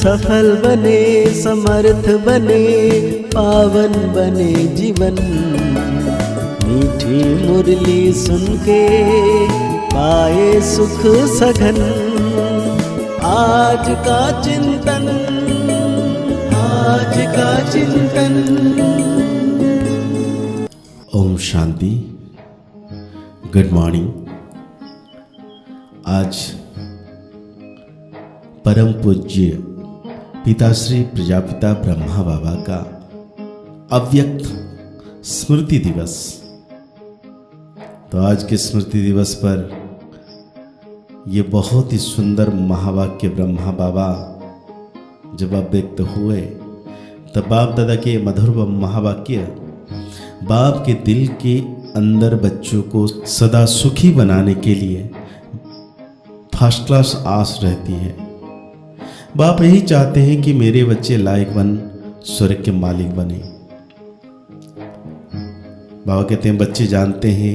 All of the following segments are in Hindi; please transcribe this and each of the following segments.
सफल बने, समर्थ बने, पावन बने जीवन। मीठी मुरली सुन के पाए सुख सघन। आज का चिंतन, आज का चिंतन। ओम शांति। Good morning. आज परम पूज्य पिताश्री प्रजापिता ब्रह्मा बाबा का अव्यक्त स्मृति दिवस। तो आज के स्मृति दिवस पर ये बहुत ही सुंदर महावाक्य ब्रह्मा बाबा जब अव्यक्त हुए तब बाप दादा के मधुर महावाक्य बाप के दिल के अंदर बच्चों को सदा सुखी बनाने के लिए फर्स्ट क्लास आस रहती है। बाप यही चाहते हैं कि मेरे बच्चे लायक बन स्वर्ग के मालिक बने। बाबा कहते हैं बच्चे जानते हैं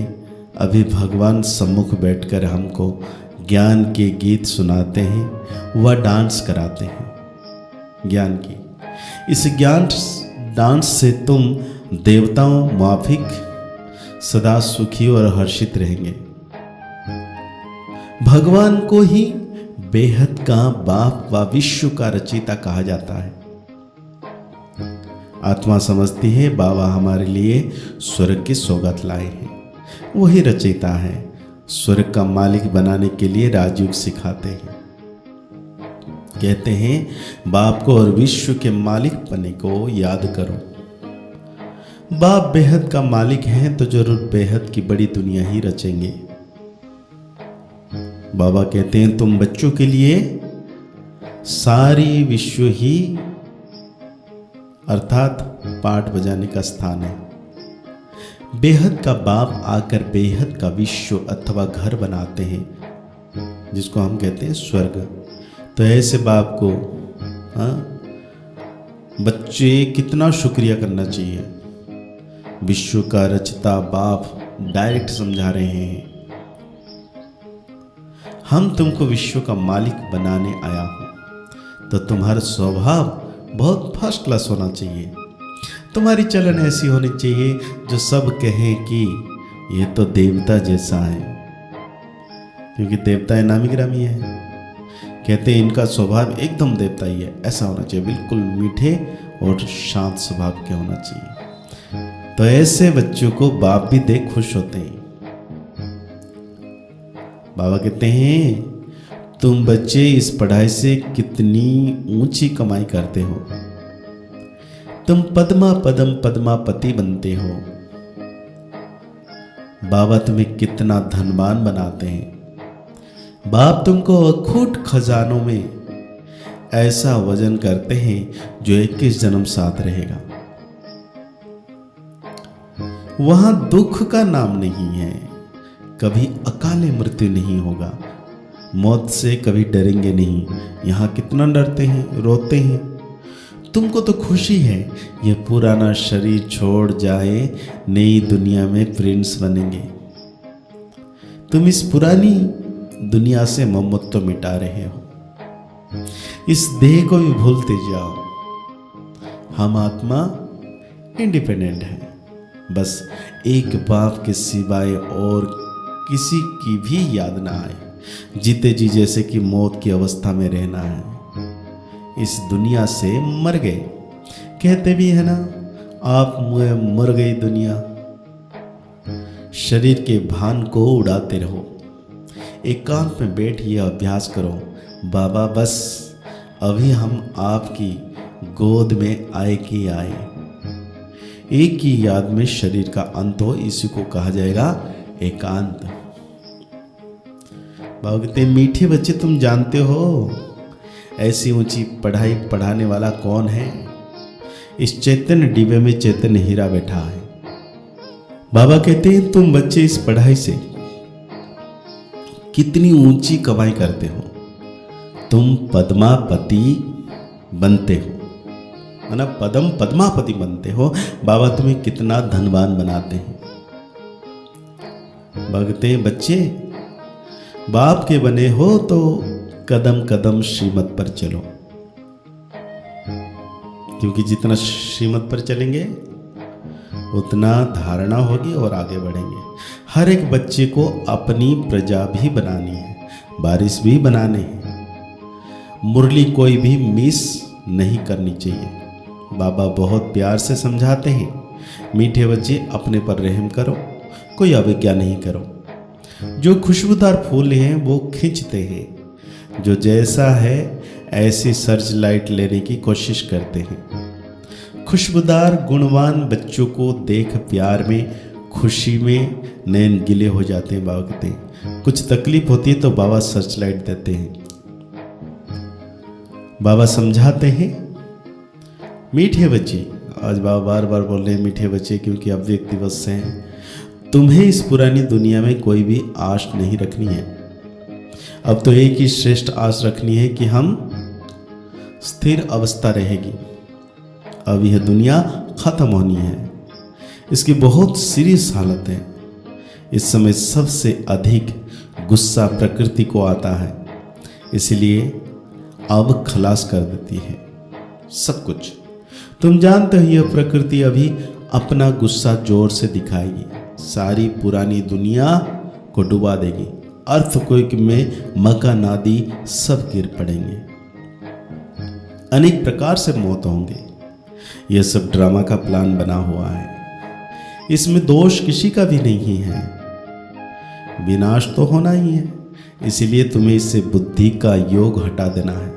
अभी भगवान सम्मुख बैठकर हमको ज्ञान के गीत सुनाते हैं, वह डांस कराते हैं ज्ञान की। इस ज्ञान डांस से तुम देवताओं माफिक सदा सुखी और हर्षित रहेंगे। भगवान को ही बेहद का बाप व विश्व का रचयिता कहा जाता है। आत्मा समझती है बाबा हमारे लिए स्वर्ग की सौगात लाए हैं, वही रचयिता है। स्वर्ग का मालिक बनाने के लिए राजयोग सिखाते हैं। कहते हैं बाप को और विश्व के मालिक बनने को याद करो। बाप बेहद का मालिक हैं तो जरूर बेहद की बड़ी दुनिया ही रचेंगे। बाबा कहते हैं तुम बच्चों के लिए सारी विश्व ही अर्थात पाठ बजाने का स्थान है। बेहद का बाप आकर बेहद का विश्व अथवा घर बनाते हैं जिसको हम कहते हैं स्वर्ग। तो ऐसे बाप को बच्चे कितना शुक्रिया करना चाहिए। विश्व का रचता बाप डायरेक्ट समझा रहे हैं हम तुमको विश्व का मालिक बनाने आया हूं, तो तुम्हारा स्वभाव बहुत फर्स्ट क्लास होना चाहिए। तुम्हारी चलन ऐसी होनी चाहिए जो सब कहें कि ये तो देवता जैसा है, क्योंकि देवता नामी ग्रामी है। कहते हैं इनका स्वभाव एकदम देवता ही है, ऐसा होना चाहिए, बिल्कुल मीठे और शांत स्वभाव के होना चाहिए। तो ऐसे बच्चों को बाप भी देख खुश होते हैं। बाबा कहते हैं तुम बच्चे इस पढ़ाई से कितनी ऊंची कमाई करते हो। तुम पद्मा पदम पद्मापति बनते हो। बाबा तुम्हें कितना धनवान बनाते हैं। बाप तुमको अखूट खजानों में ऐसा वजन करते हैं जो 21 जन्म साथ रहेगा। वहां दुख का नाम नहीं है, कभी अकाले मृत्यु नहीं होगा, मौत से कभी डरेंगे नहीं। यहाँ कितना डरते हैं, रोते हैं। तुमको तो खुशी है ये पुराना शरीर छोड़ जाए, नई दुनिया में प्रिंस बनेंगे। तुम इस पुरानी दुनिया से ममत्व मिटा रहे हो, इस देह को भी भूलते जाओ। हम आत्मा इंडिपेंडेंट है, बस एक बाप के सिवाय और किसी की भी याद ना आए। जीते जी जैसे कि मौत की अवस्था में रहना है। इस दुनिया से मर गए, कहते भी है ना आप मर गई दुनिया। शरीर के भान को उड़ाते रहो, एकांत में बैठ ये अभ्यास करो, बाबा बस अभी हम आपकी गोद में आए कि आए। एक ही याद में शरीर का अंत हो, इसी को कहा जाएगा एकांत। बाबा कहते हैं मीठे बच्चे तुम जानते हो ऐसी ऊंची पढ़ाई पढ़ाने वाला कौन है। इस चैतन्य डिब्बे में चैतन्य हीरा बैठा है। बाबा कहते हैं तुम बच्चे इस पढ़ाई से कितनी ऊंची कमाई करते हो। तुम पद्मापति बनते हो, है ना, पदम पद्मापति बनते हो। बाबा तुम्हें कितना धनवान बनाते हैं। भगते बच्चे बाप के बने हो तो कदम कदम श्रीमत पर चलो। क्योंकि जितना श्रीमत पर चलेंगे उतना धारणा होगी और आगे बढ़ेंगे। हर एक बच्चे को अपनी प्रजा भी बनानी है, बारिश भी बनाने हैं। मुरली कोई भी मिस नहीं करनी चाहिए। बाबा बहुत प्यार से समझाते हैं, मीठे बच्चे अपने पर रहम करो, कोई अवज्ञा नहीं करो। जो खुशबूदार फूल हैं वो खींचते हैं, जो जैसा है ऐसी सर्च लाइट लेने की कोशिश करते हैं। खुशबूदार गुणवान बच्चों को देख प्यार में, खुशी में नैन गिले हो जाते हैं। बाबा कहते हैं कुछ तकलीफ होती है तो बाबा सर्च लाइट देते हैं। बाबा समझाते हैं, मीठे बच्चे, आज बाबा बार बार बोल रहे हैं मीठे बच्चे, क्योंकि अब व्यक्ति दिवस से हैं। तुम्हें इस पुरानी दुनिया में कोई भी आश नहीं रखनी है। अब तो एक ही श्रेष्ठ आश रखनी है कि हम स्थिर अवस्था रहेगी। अब यह दुनिया खत्म होनी है, इसकी बहुत सीरियस हालत है। इस समय सबसे अधिक गुस्सा प्रकृति को आता है, इसलिए अब खलास कर देती है सब कुछ। तुम जानते हो यह प्रकृति अभी अपना गुस्सा जोर से दिखाएगी, सारी पुरानी दुनिया को डुबा देगी। अर्थक्वेक में मकान आदि सब गिर पड़ेंगे, अनेक प्रकार से मौत होंगे। यह सब ड्रामा का प्लान बना हुआ है, इसमें दोष किसी का भी नहीं है। विनाश तो होना ही है, इसीलिए तुम्हें इससे बुद्धि का योग हटा देना है।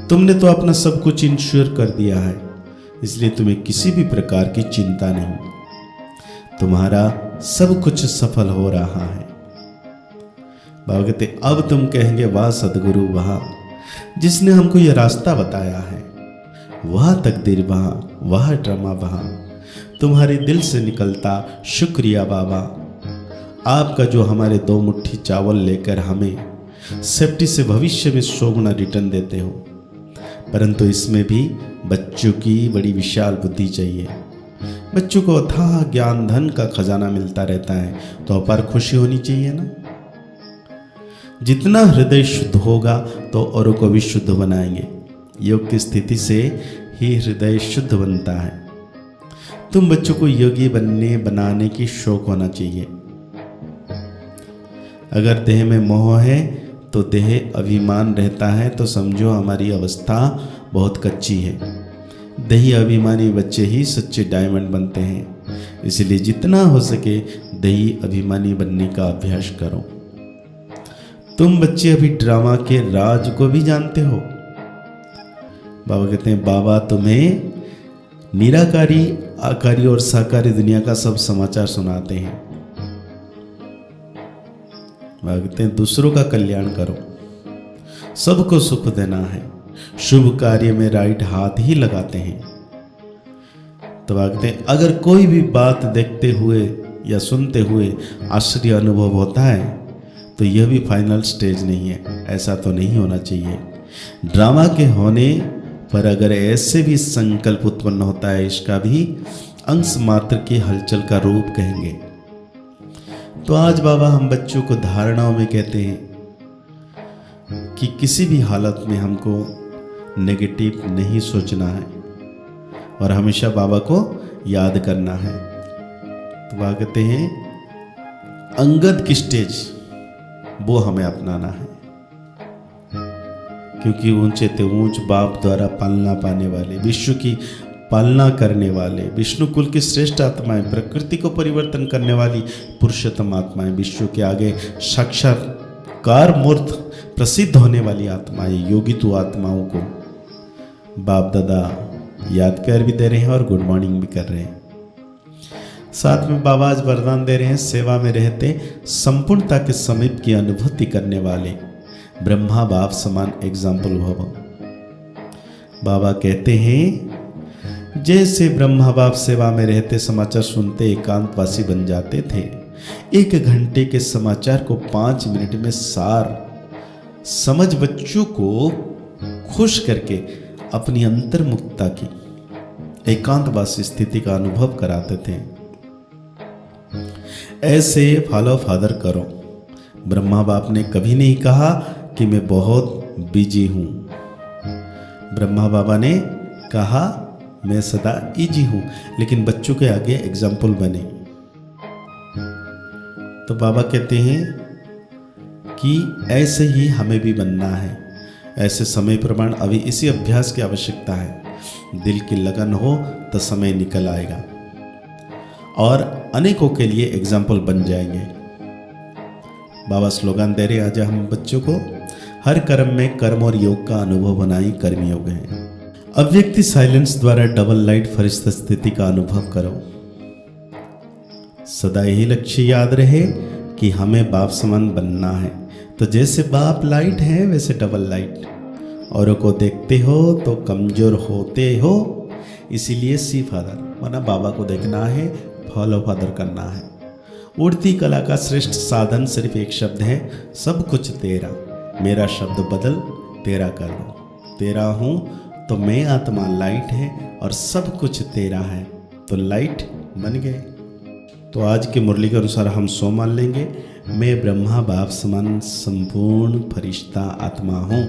तुमने तो अपना सब कुछ इंश्योर कर दिया है, इसलिए तुम्हें किसी भी प्रकार की चिंता नहीं। तुम्हारा सब कुछ सफल हो रहा है। बाबा कहते अब तुम कहेंगे वाह सदगुरु वाह, जिसने हमको यह रास्ता बताया है, वह तकदीर वाह, वह ड्रामा वाह। तुम्हारे दिल से निकलता शुक्रिया बाबा, आपका जो हमारे 2 मुट्ठी चावल लेकर हमें सेफ्टी से भविष्य में 100 गुना रिटर्न देते हो। परंतु इसमें भी बच्चों की बड़ी विशाल बुद्धि चाहिए। बच्चों को अथाह ज्ञान धन का खजाना मिलता रहता है, तो अपार खुशी होनी चाहिए ना। जितना हृदय शुद्ध होगा तो औरों को भी शुद्ध बनाएंगे। योग की स्थिति से ही हृदय शुद्ध बनता है। तुम बच्चों को योगी बनाने की शौक होना चाहिए। अगर देह में मोह है तो देह अभिमान रहता है, तो समझो हमारी अवस्था बहुत कच्ची है। देही अभिमानी बच्चे ही सच्चे डायमंड बनते हैं, इसलिए जितना हो सके देही अभिमानी बनने का अभ्यास करो। तुम बच्चे अभी ड्रामा के राज को भी जानते हो। बाबा कहते हैं बाबा तुम्हें निराकारी, आकारी और साकारी दुनिया का सब समाचार सुनाते हैं। बाबा कहते हैं दूसरों का कल्याण करो, सबको सुख देना है, शुभ कार्य में राइट हाथ ही लगाते हैं। तो बाबा कहते हैं अगर कोई भी बात देखते हुए या सुनते हुए आश्चर्य अनुभव होता है तो यह भी फाइनल स्टेज नहीं है, ऐसा तो नहीं होना चाहिए। ड्रामा के होने पर अगर ऐसे भी संकल्प उत्पन्न होता है, इसका भी अंश मात्र की हलचल का रूप कहेंगे। तो आज बाबा हम बच्चों को धारणाओं में कहते हैं कि किसी भी हालत में हमको नेगेटिव नहीं सोचना है और हमेशा बाबा को याद करना है। तो बाबा कहते हैं अंगद की स्टेज वो हमें अपनाना है, क्योंकि ऊंचे ते ऊंच बाप द्वारा पालना पाने वाले, विश्व की पालना करने वाले, विष्णु कुल की श्रेष्ठ आत्माएं, प्रकृति को परिवर्तन करने वाली पुरुषोत्तम आत्माएं, विश्व के आगे साक्षात्कार मूर्त प्रसिद्ध होने वाली आत्माएं, योगितु आत्माओं को बाप दादा याद कर भी दे रहे हैं और गुड मॉर्निंग भी कर रहे हैं। साथ में बाबा आज वरदान दे रहे हैं सेवा में रहते संपूर्णता के समीप की अनुभूति करने वाले ब्रह्मा बाप समान एग्जाम्पल भव। बाबा कहते हैं जैसे ब्रह्मा बाप सेवा में रहते समाचार सुनते एकांतवासी बन जाते थे, 1 घंटे के समाचार को 5 मिनट में सार समझ बच्चों को खुश करके अपनी अंतर्मुक्ता की एकांतवासी स्थिति का अनुभव कराते थे। ऐसे फॉलो फादर करो। ब्रह्मा बाप ने कभी नहीं कहा कि मैं बहुत बिजी हूं। ब्रह्मा बाबा ने कहा मैं सदा इजी हूँ, लेकिन बच्चों के आगे एग्जाम्पल बने। तो बाबा कहते हैं कि ऐसे ही हमें भी बनना है। ऐसे समय प्रमाण अभी इसी अभ्यास की आवश्यकता है। दिल की लगन हो तो समय निकल आएगा और अनेकों के लिए एग्जाम्पल बन जाएंगे। बाबा स्लोगन दे रहे आज हम बच्चों को, हर कर्म में कर्म और योग का अनुभव बनाई कर्म योग है। अव्यक्ति साइलेंस द्वारा डबल लाइट फरिश्ता स्थिति का अनुभव करो। सदा यही लक्ष्य याद रहे कि हमें बाप समान बनना है। तो जैसे बाप लाइट है वैसे डबल लाइट। औरों को देखते हो तो कमजोर होते हो, इसीलिए सी फादर माना बाबा को देखना है, फॉलो फादर करना है। उड़ती कला का श्रेष्ठ साधन सिर्फ एक शब्द है, सब कुछ तेरा। मेरा शब्द बदल तेरा कर लो। तेरा हूँ तो मैं आत्मा लाइट है और सब कुछ तेरा है, तो लाइट बन गए। तो आज की मुरली के अनुसार हम सो मान लेंगे, मैं ब्रह्मा बाप समान संपूर्ण फरिश्ता आत्मा हूँ।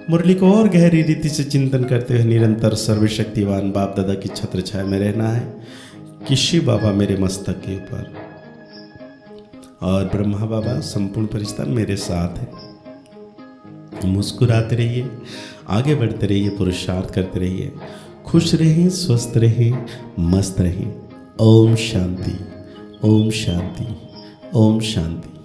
मुरली को और गहरी रीति से चिंतन करते हुए निरंतर सर्वशक्तिवान बाप दादा की छत्र छाया में रहना है कि शिव बाबा मेरे मस्तक के ऊपर और ब्रह्मा बाबा संपूर्ण फरिश्ता मेरे साथ है। मुस्कुराते रहिए, आगे बढ़ते रहिए, पुरुषार्थ करते रहिए, खुश रहें, स्वस्थ रहें, मस्त रहें। ओम शांति, ओम शांति, ओम शांति।